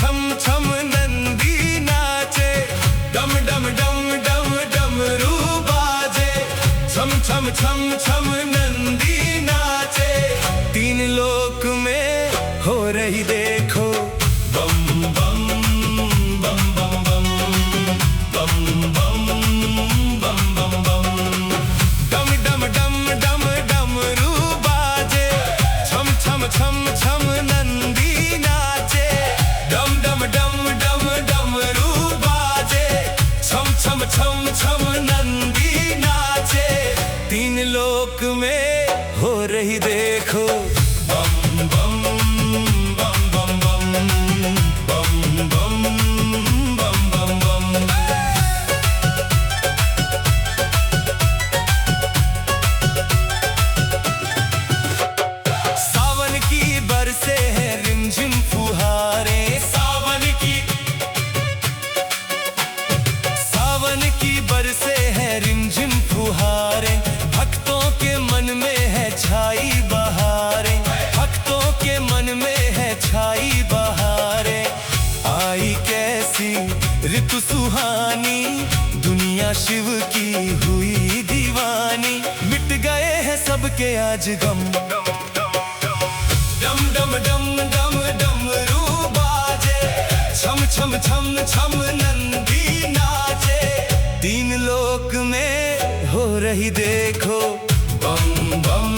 छम छम नंदी नाचे, डम डम डम डम डमरू बाजे, छम छम छम छम नंदी नाचे। तीन लोक में हो रही देखो बम बम बम बम बम बम बम बम बम बम। डम डम डम डम डमरू बाजे, छम छम छम छम नंदी नाचे, डम डम डम डम डमरू बाजे, छम छम छम छम नंदी नाचे। तीन लोक में हो रही देखो बम बम बम बम बम बम बम बम बम बम। सावन की बरसे हैं रिमझिम फुहारे, सावन की बरसे हैं रिमझिम फुहारे। भक्तों के मन में है छाई बहारे, भक्तों के मन में है छाई बहारे। आई कैसी ऋतु सुहानी, दुनिया शिव की हुई दीवानी। मिट गए हैं सबके आज गम, डम डम डम डम डमरू बाजे, छम छम छम छम नंदी नाचे। तीन लोक में हो रही देखो बम बम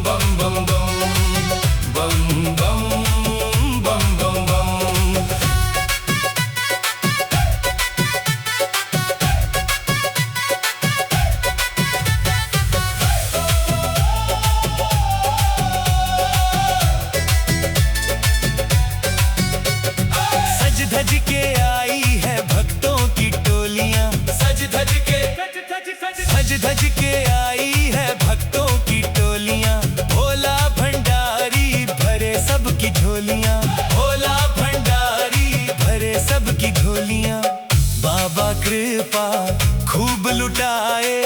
बम बम बम बम बम बम बम बम। सज धज के आई है भक्तों की टोलियां, सज धज के आई है भक्तों की टोलियां। भोला भंडारी भरे सबकी झोलियां, भोला भंडारी भरे सबकी झोलियां। बाबा कृपा खूब लुटाए,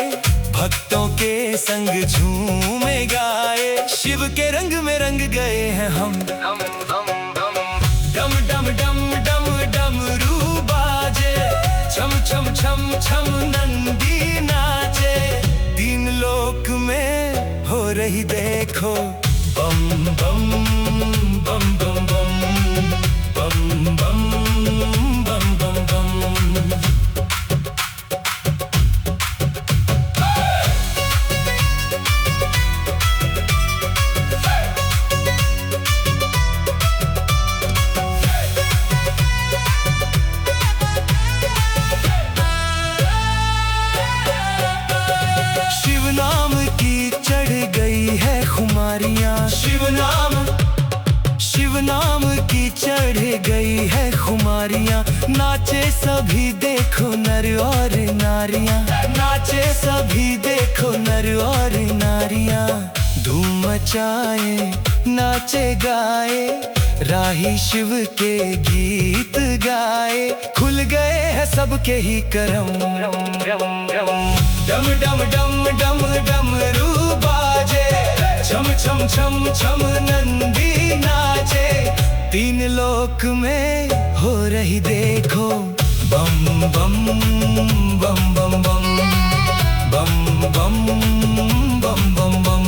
भक्तों के संग झूमे गाए। शिव के रंग में रंग गए हैं हम, डम डम डम डम डमरू बाजे, छम छम छम छम नंदी नाचे। तीन लोक में हो रही देखो बम बम बम बम बम बम बम बम बम बम। शिव नाम की चढ़ गई है खुमारियां, शिव नाम की चढ़ गई है खुमारियां। नाचे सभी देखो नर और नारियां, नाचे सभी देखो नर और नारियां। धूम मचाए नाचे गाए, राही शिव के गीत गाए। खुल गए हैं सबके ही करम, डम डम डम डम डमरू बाजे, छम छम छम छम नंदी नाचे। तीन लोक में हो रही देखो बम बम बम बम बम बम बम बम बम बम।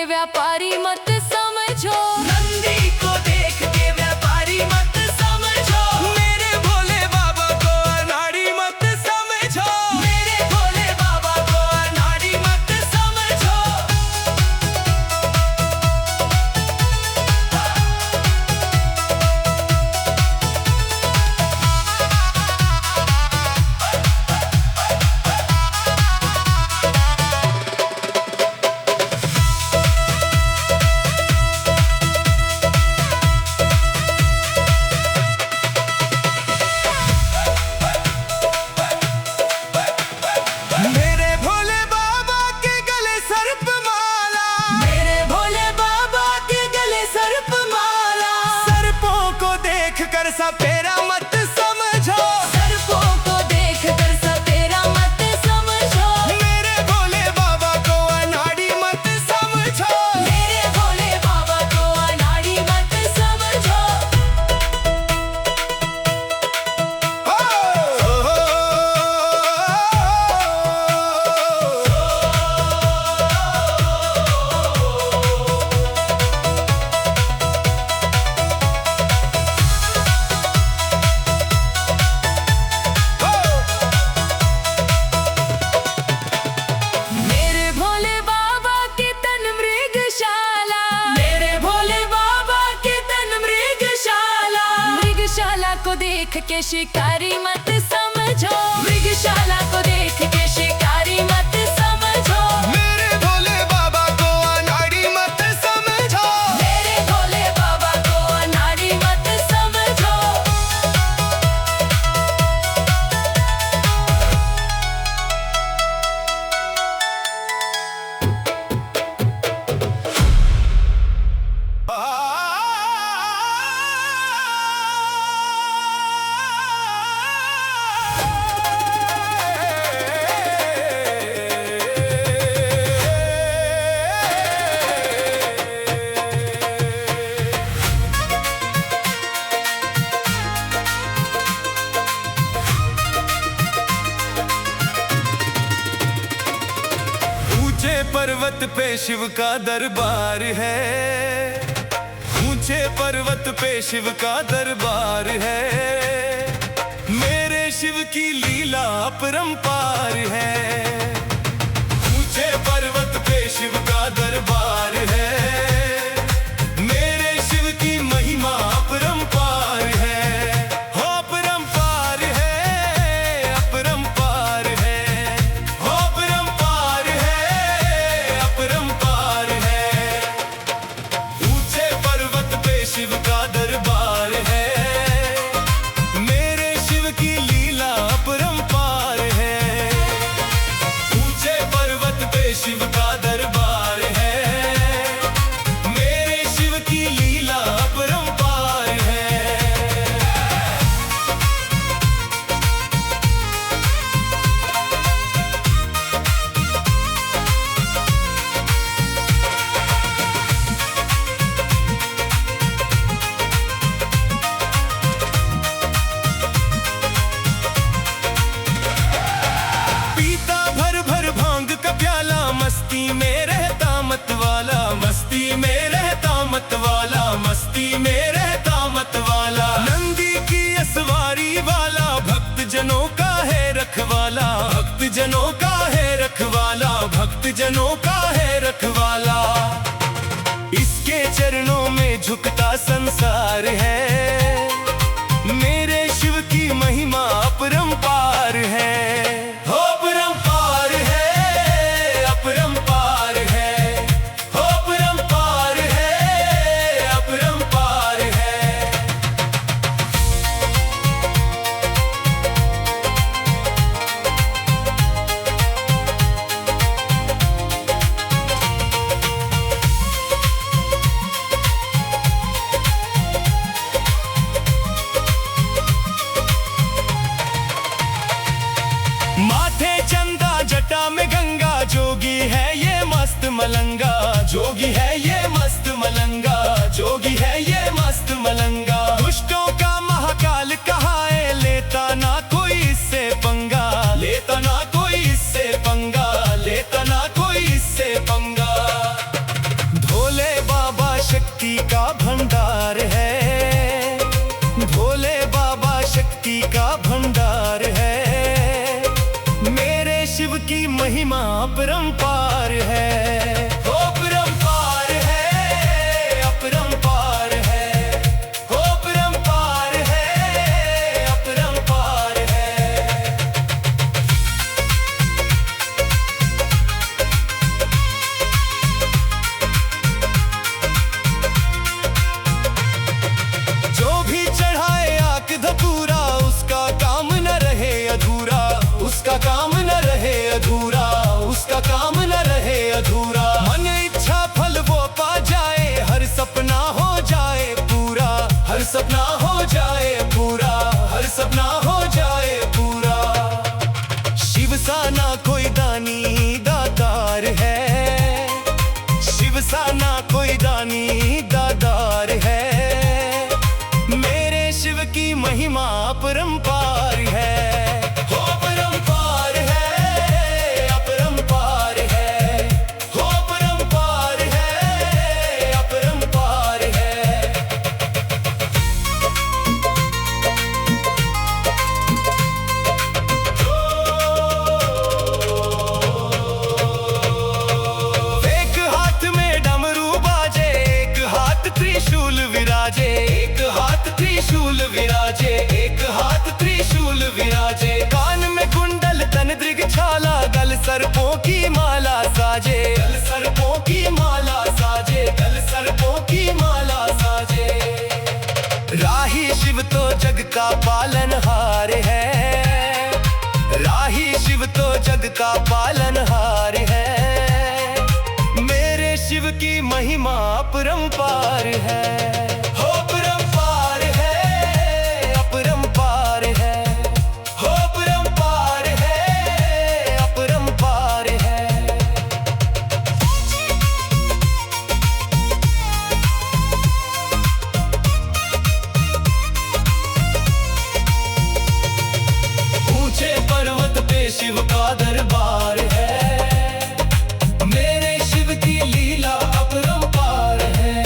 के व्यापारी मत समझो, नंदी को देख के व्यापारी मत समझो, मेरे भोले बाबा को अनाड़ी मत समझो, मेरे भोले बाबा को अनाड़ी मत समझो। मेरे भोले बाबा के गले सर्प माला, मेरे भोले बाबा के गले सर्प माला, सर्पों को देख कर सपेरा मत समझो, सर्पों को देख कर सपेरा मत समझो, मेरे भोले बाबा को अनाड़ी मत समझो, मेरे भोले बाबा को अनाड़ी मत समझो। मेरे भोले बाबा के तन मृगशाला, मेरे भोले बाबा के तन मृगशाला, मृगशाला को देख के शिकारी मत समझो, मृगशाला को देख के शिकारी मत समझो, मेरे भोले बाबा को अनाड़ी मत समझो, मेरे भोले बाबा को अनाड़ी मत समझो। ऊंचे पर्वत पे शिव का दरबार है, ऊंचे पर्वत पे शिव का दरबार है, मेरे शिव की लीला अपरंपार है, ऊंचे पर्वत पे शिव का दरबार है, मेरे शिव की महिमा अपरंपार है, हो अपरंपार है, अपरंपार है, हो अपरंपार है, अपरंपार है। ऊंचे पर्वत पे शिव का दरबार है, मेरे शिव की लीला अपरंपार है, ऊंचे पर्वत पे शिव का दरबार है, मेरे शिव की लीला अपरंपार है। पीता भर भर भांग का प्याला, मस्ती में रहता मत वाला, मस्ती में रहता मत वाला, मस्ती में रहता मत वाला, नंदी की असवारी वाला, भक्त जनों का है रखवाला, भक्त जनों का है रखवाला, भक्त जनों का है रखवाला। इसके चरणों में झुकता संसार है, मेरे शिव की महिमा अपरंपार है, हो अपरंपार है, अपरंपार है, हो अपरंपार है, अपरंपार है। माथे चंदा जटा में गंगा, जोगी है ये मस्त मलंगा, जोगी है ये मस्त मलंगा, जोगी है ये मस्त मलंगा, दुष्टों का महाकाल कहा है, लेता ना कोई इससे पंगा, लेता ना कोई इससे पंगा, लेता ना कोई इससे पंगा। महिमा अपरंपार है। ओ अपरंपार है, अपरंपार है, ओ अपरंपार है, अपरंपार है। जो भी चढ़ाए आक धतूरा, उसका काम न रहे अधूरा, उसका काम न रहे अधूरा, उसका काम न रहे अधूरा। मन इच्छा फल वो पा जाए, हर सपना हो जाए पूरा, हर सपना हो जाए पूरा, हर सपना हो जाए पूरा। शिव सा ना कोई दानी दातार है, शिव सा ना कोई दानी दातार है। मेरे शिव की महिमा अपरंपार है। हो अपरंपार है, अपरंपार है, हो अपरंपार है, अपरंपार है। एक हाथ में डमरू बाजे, एक हाथ त्रिशूल विराजे, एक हाथ त्रिशूल विराजे, एक हाथ त्रिशूल विराजे। कान में कुंडल तन दृग छाला, गल सर्पों की माला साजे, गल सर्पों की माला साजे, गल सर्पों की माला साजे। राही शिव तो जग का पालनहार है, राही शिव तो जग का पालनहार है। मेरे शिव की महिमा अपरंपार है। हो अपरंपार है, अपरंपार है, हो अपरंपार है, अपरंपार है। ऊंचे पर्वत पे शिव का दरबार है, मेरे शिव की लीला अपरंपार है।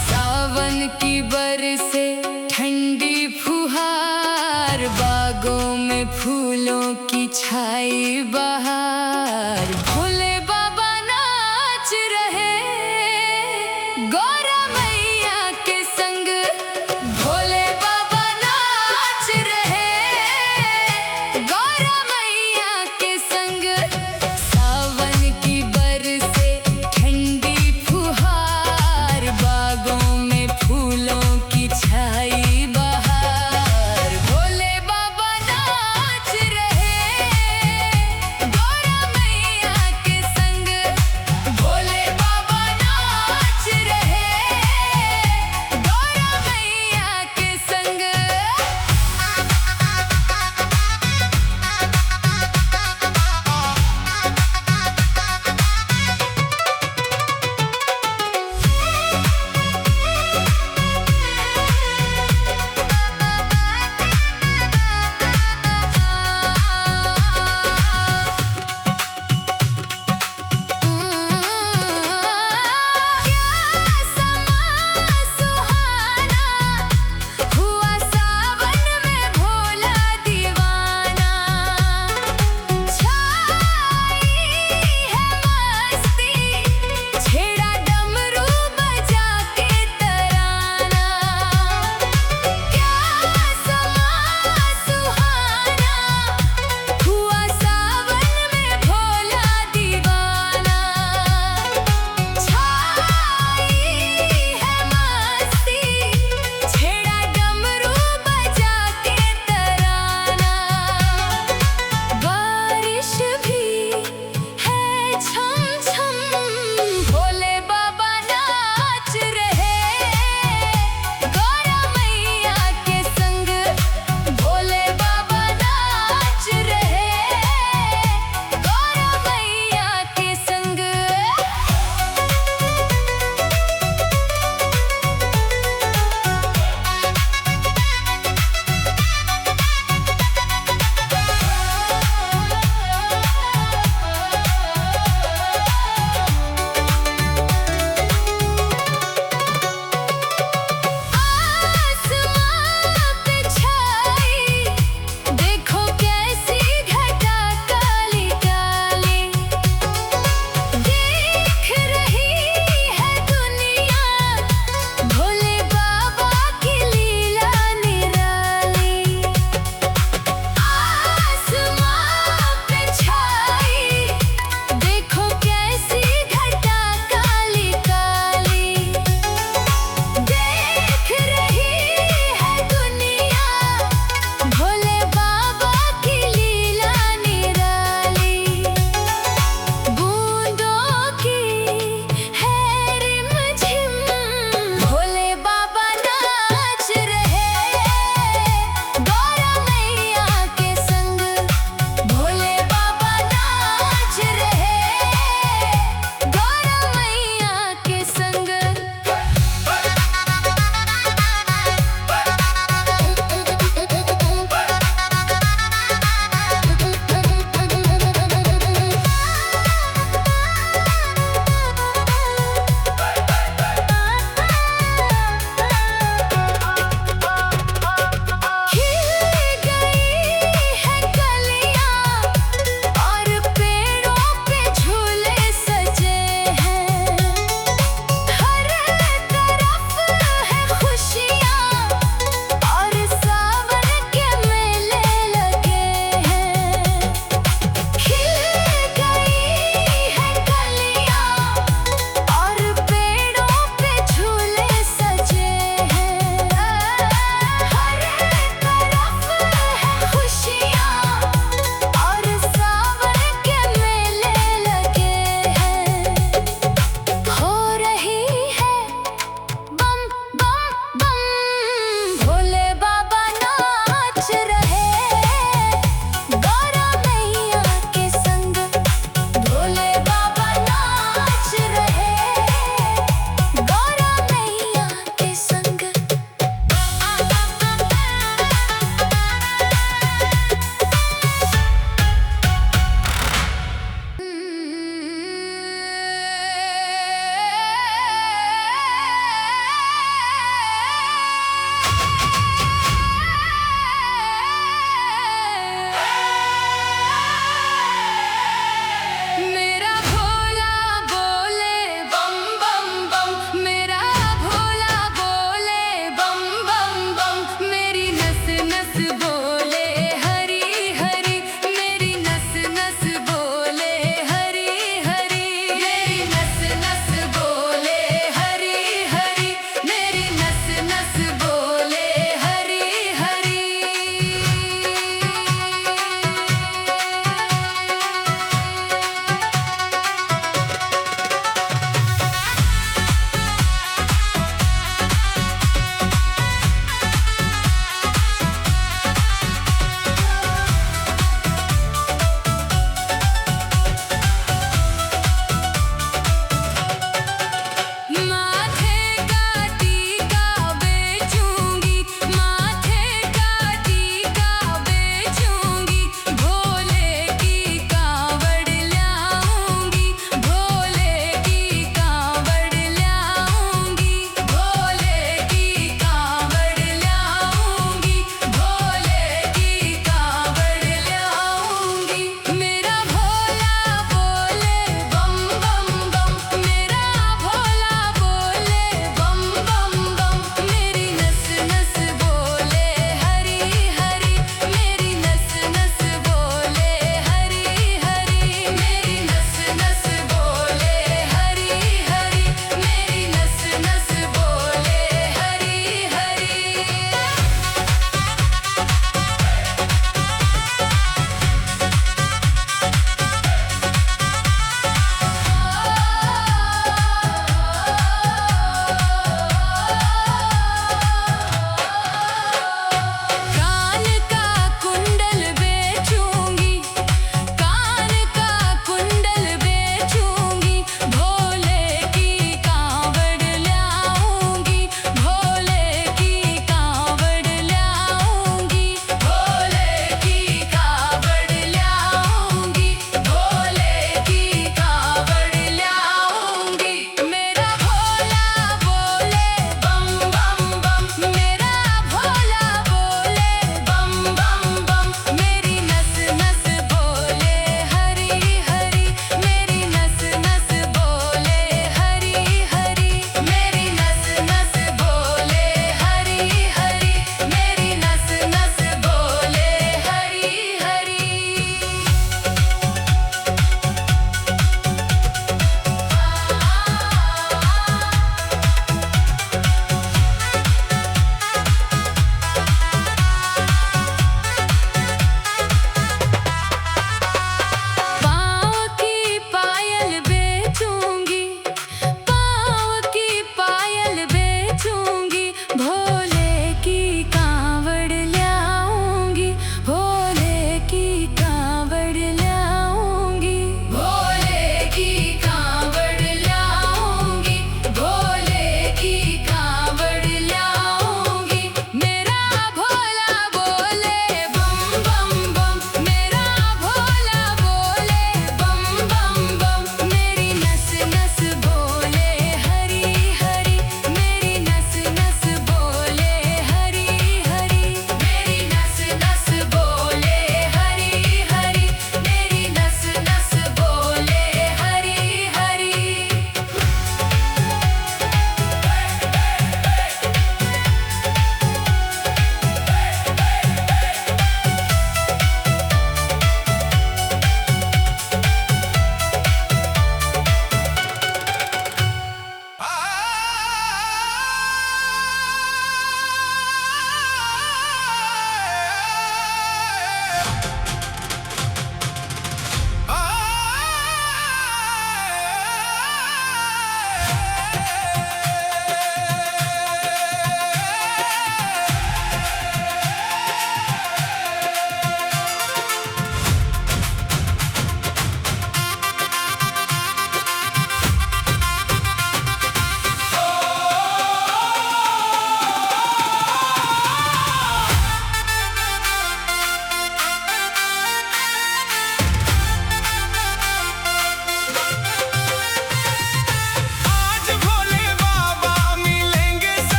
सावन की बरसे ठंडी फुहार, बागों में फूलों की छाई बहार। भोले बाबा नाच रहे गौरा मैया के संग, भोले बाबा नाच रहे गौरा मैया के संग। सावन की बरसे ठंडी फुहार, बागों में फूलों की छाई बहार। भोले बाबा नाच रहे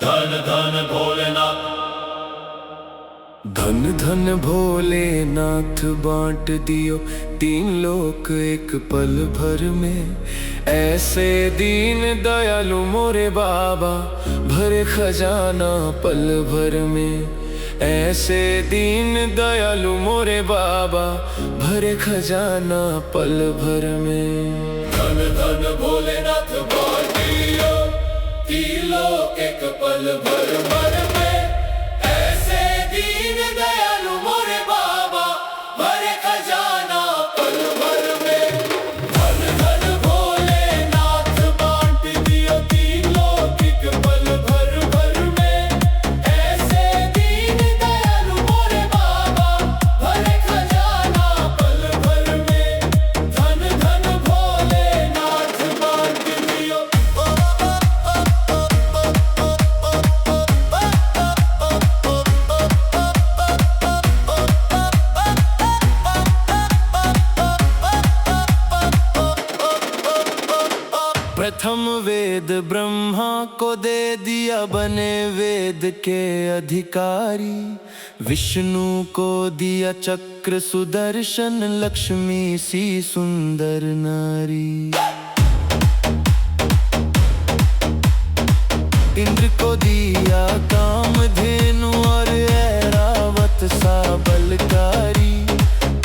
धन धन भोलेनाथ। धन धन भोलेनाथ बांट दियो तीन लोक एक पल भर में। ऐसे दीन दयालु मोरे बाबा भरे खजाना पल भर में। ऐसे दीन दयालु मोरे बाबा भरे खजाना पल भर में। धन धन भोलेनाथ बांट दियो तीन लोक एक पल भर में। ऐसे दीन दयालु मोरे बाबा भरे खजाना पल भर में। धन धन भोलेनाथ बांट दियो तीन लोक एक पल भर में। ऐसे दीन दयालु मोरे बाबा भरे खजाना पल भर में। धन धन भोलेनाथ बांट दियो। प्रथम वेद ब्रह्मा को दे दिया बने वेद के अधिकारी। विष्णु को दिया चक्र सुदर्शन लक्ष्मी सी सुंदर नारी। इंद्र को दिया कामधेनु और ऐरावत सा बलकारी।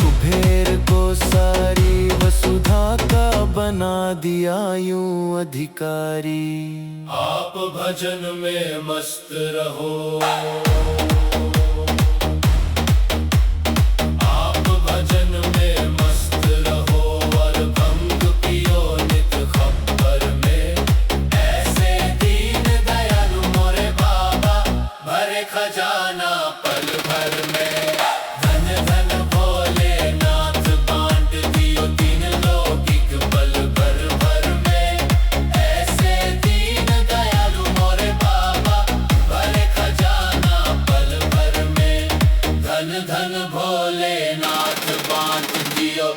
कुबेर को सारी वसुधा का बना दिया यूं अधिकारी। आप भजन में मस्त रहो। आप भजन में मस्त रहो और भंग पियो नित खप्पर में। ऐसे दीन दयालु मोरे बाबा भरे खजाना पल भर में। धन धन भोलेनाथ बांट दियो तीन लोक एक पल भर में। ऐसे दीन दयालु मोरे बाबा भरे खजाना पल भर में। धन धन भोलेनाथ बांट दियो।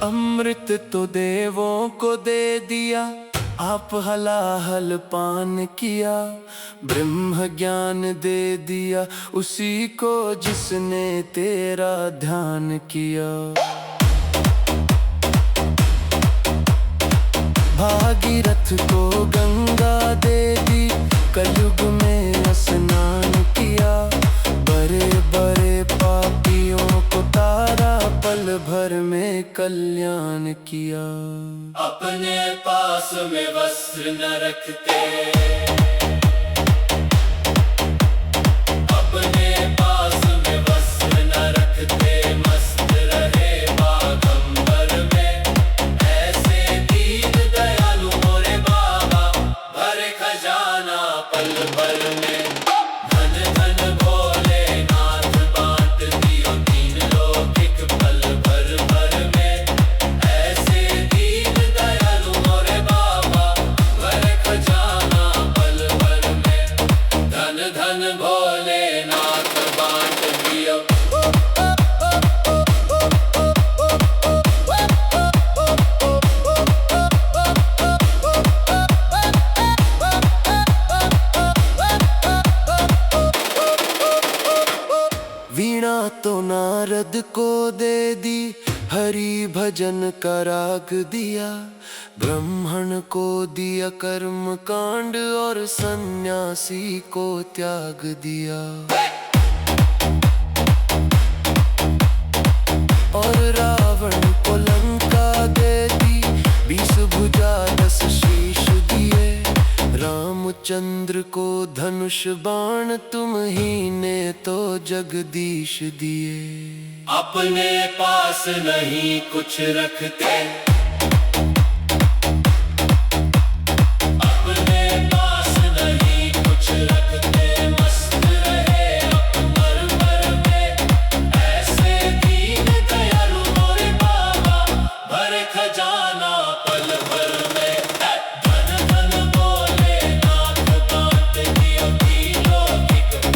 अमृत तो देवों को दे दिया आप हलाहल पान किया। ब्रह्म ज्ञान दे दिया उसी को जिसने तेरा ध्यान किया। भागीरथ को गंगा दे दी कलयुग में स्नान किया। बड़े बड़े पापियों को तारा पल भर में कल्याण किया। अपने पास में वस्त्र न रखते। अपने पास में वस्त्र न रखते। मस्त रहे बागंबर में। ऐसे दीन दयालु मोरे बाबा भरे खजाना पल भर में। धन धन भोलेनाथ बांट दियो तीन लोक एक पल भर में। ऐसे दीन दयालु मोरे बाबा भरे खजाना पल भर में। धन धन भोलेनाथ बांट दियो। वीणा तो नारद को दे दी हरि भजन का राग दिया। ब्राह्मण को दिया कर्म कांड और सन्यासी को त्याग दिया। और रावण को लंका दे दी 20 भुजा 10 शीश दिए। रामचंद्र को धनुष बाण तुम ही ने तो जगदीश दिए। अपने पास नहीं कुछ रखते। अपने पास नहीं कुछ रखते। मस्त रहे अकबर भर में। ऐसे दीन दयालु मोरे बाबा भरे खजाना पल भर में। धन धन भोलेनाथ बांट दियो तीन लोक एक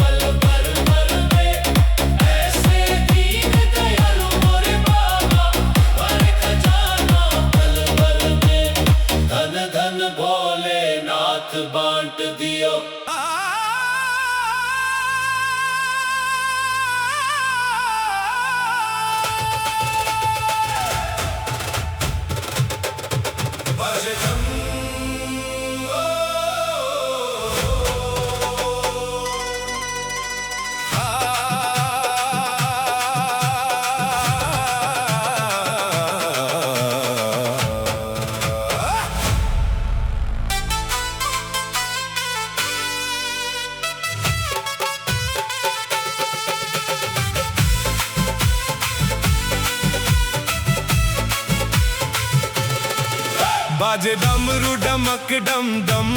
बाजे डमरू डमक डम डम,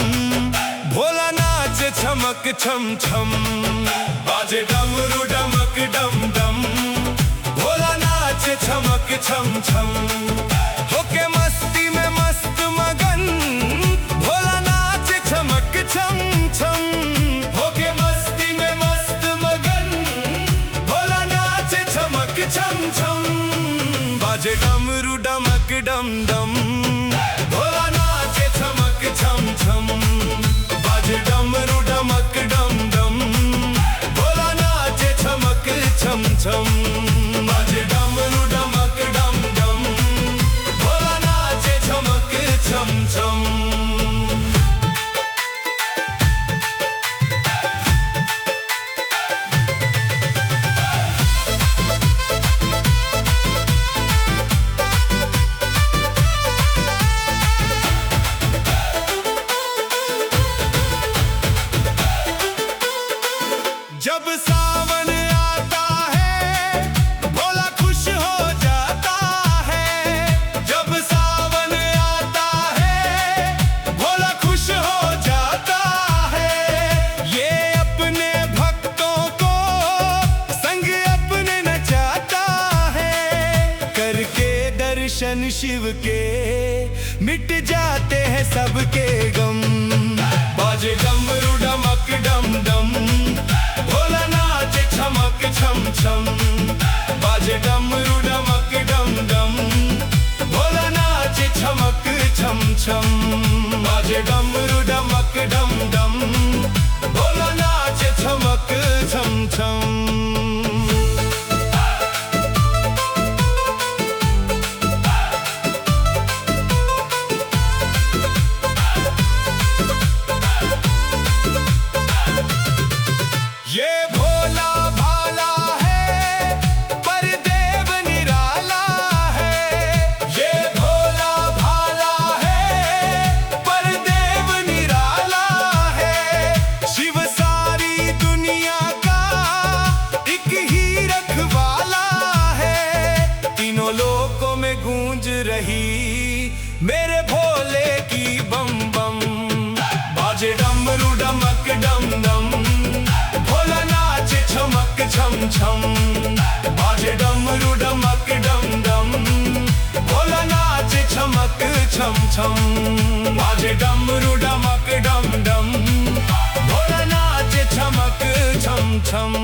भोला नाचे छमक छम छम। बाजे डमरू डमक डम डम, भोला नाचे छमक छम छम। होके मस्ती में मस्त मगन, भोला नाचे छमक छम छम। होके मस्ती में मस्त मगन, भोला नाचे छमक छम छम। बाजे डमरू डमक डम डम, भोला नाचे छमक छम छम। बाजे डमरू डमक डम डम, भोला नाचे छमक छम छम। बाजे डमरू डमक डम डम, भोला नाचे छमक छम छम। जब सावन आता है, भोला खुश हो जाता है। जब सावन आता है, भोला खुश हो जाता है। ये अपने भक्तों को संग अपने नचाता है। करके दर्शन शिव के मिट जाते हैं सबके गम। बाजे डमरू डमक डम डम, भोला नाचे छमक छम छम। बाजे डमरू डमक डम डम, भोला नाचे छमक छम छम। बाजे डमरू डमक डम डम, भोला नाचे छमक छम छम। ये भोला भाला है, पर देव निराला है। ये भोला भाला है, पर देव निराला है। शिव सारी दुनिया का एक ही रखवाला है। तीनों लोकों में गूंज रही मेरे भोले की बम बम। बाजे डमरू डमक डम डम, भोला नाचे छमक छम छम। बाजे डमरू डमक डम डम, भोला नाचे छमक छम छम। बाजे डमरू डमक डम डम, भोला नाचे छमक छम छम।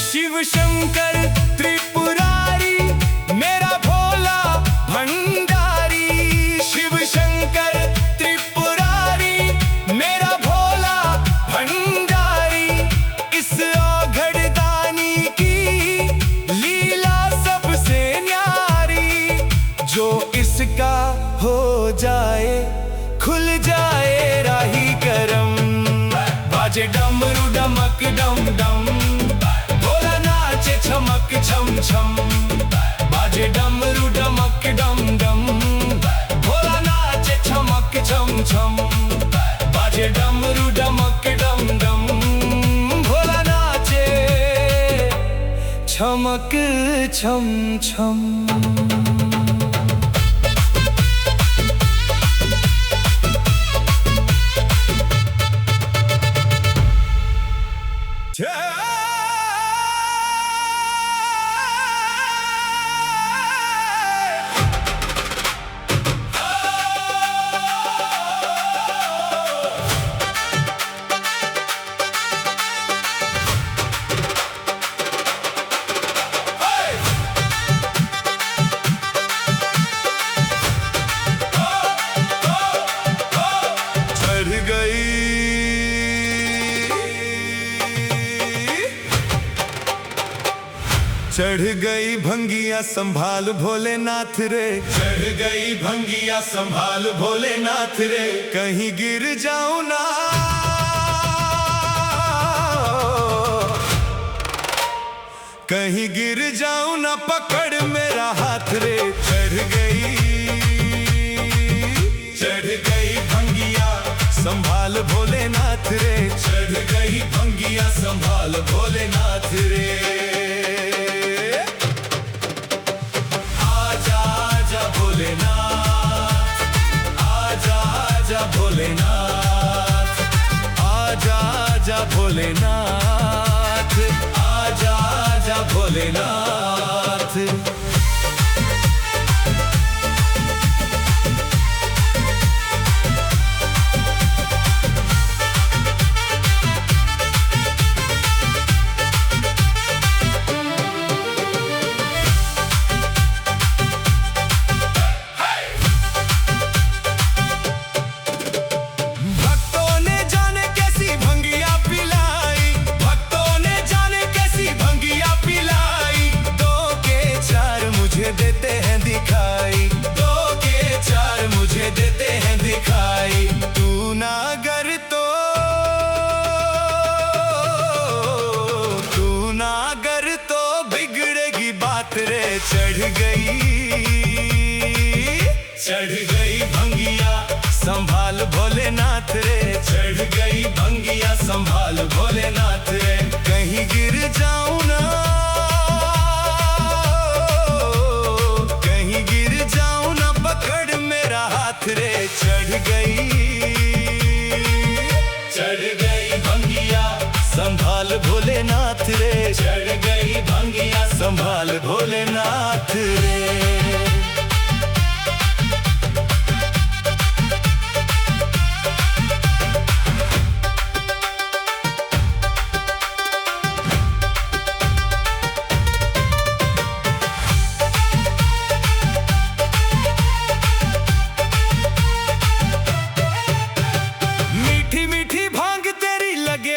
शिव शंकर त्रिपुरारी, मेरा भोला भंडारी। शिव शंकर त्रिपुरारी, मेरा भोला भंडारी। इस औघड़दानी की लीला सबसे न्यारी। जो इसका हो जाए, खुल जाए राही करम। बाजे डमरू डमक डम डम, भोला नाचे छमक छम छम। बाजे डमरू डमक डम डम, भोला नाचे छमक छम छम। बाजे डमरू डमक डम डम, भोला नाचे छमक छम छम। चढ़ गई भंगिया संभाल भोलेनाथ रे। चढ़ गई भंगिया संभाल भोलेनाथ रे। कहीं गिर जाऊं ना, कहीं गिर जाऊं ना पकड़ मेरा हाथ रे। चढ़ गई भंगिया संभाल भोलेनाथ रे। चढ़ गई भंगिया संभाल भोलेनाथ रे। आजा आजा भोलेनाथ, आजा आजा भोलेनाथ, आजा आजा भोलेनाथ, आजा आजा भोलेनाथ। देते हैं दिखाई, 2 के 4 मुझे देते हैं दिखाई। तू ना गर तो, तू ना गर तो बिगड़ेगी बात रे। चढ़ गई भंगिया संभाल भोलेनाथ रे। चढ़ गई भंगिया संभाल भोलेनाथ रे। कहीं गिर जाऊं ना, रे। चढ़ गई भंगिया संभाल भोलेनाथ रे। चढ़ गई भंगिया संभाल भोलेनाथ रे।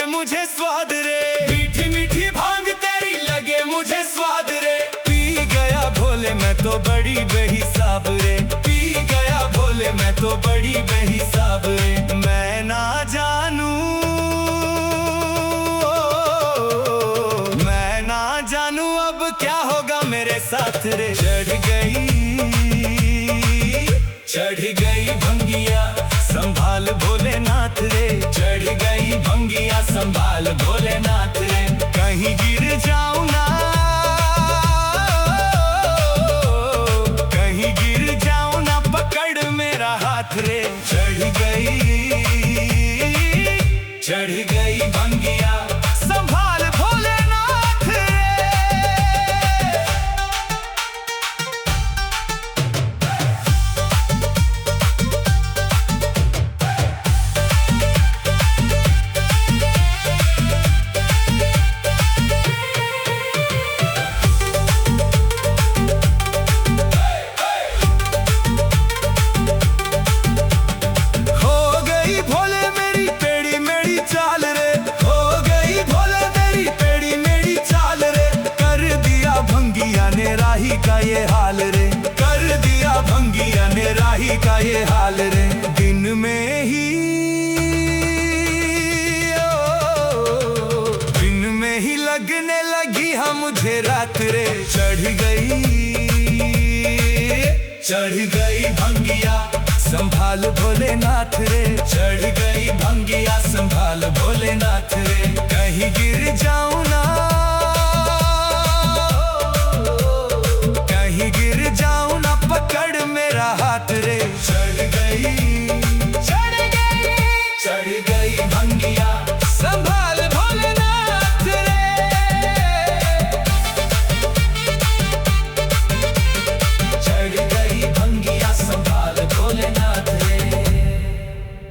मुझे स्वाद रे, मीठी मीठी भांग तेरी लगे मुझे स्वाद रे। पी गया भोले मैं तो बड़ी बेहिसाब रे। पी गया भोले मैं तो बड़ी बेहिसाब रे। मैं ना जानू, मैं ना जानू अब क्या होगा मेरे साथ रे। चढ़ गई भंगिया संभाल भोलेनाथ रे। चढ़ गई भंगिया संभाल भोलेनाथ रे। कहीं गिर जाऊं ना, कहीं गिर जाऊं ना पकड़ मेरा हाथ रे। चढ़ गई भंगिया संभाल भोलेनाथ रे। राही का ये हाल रे। कर दिया भंगिया ने राही का ये हाल रे। दिन में ही लगने लगी हाँ मुझे रात रे। चढ़ गई भंगिया संभाल भोलेनाथ रे। चढ़ गई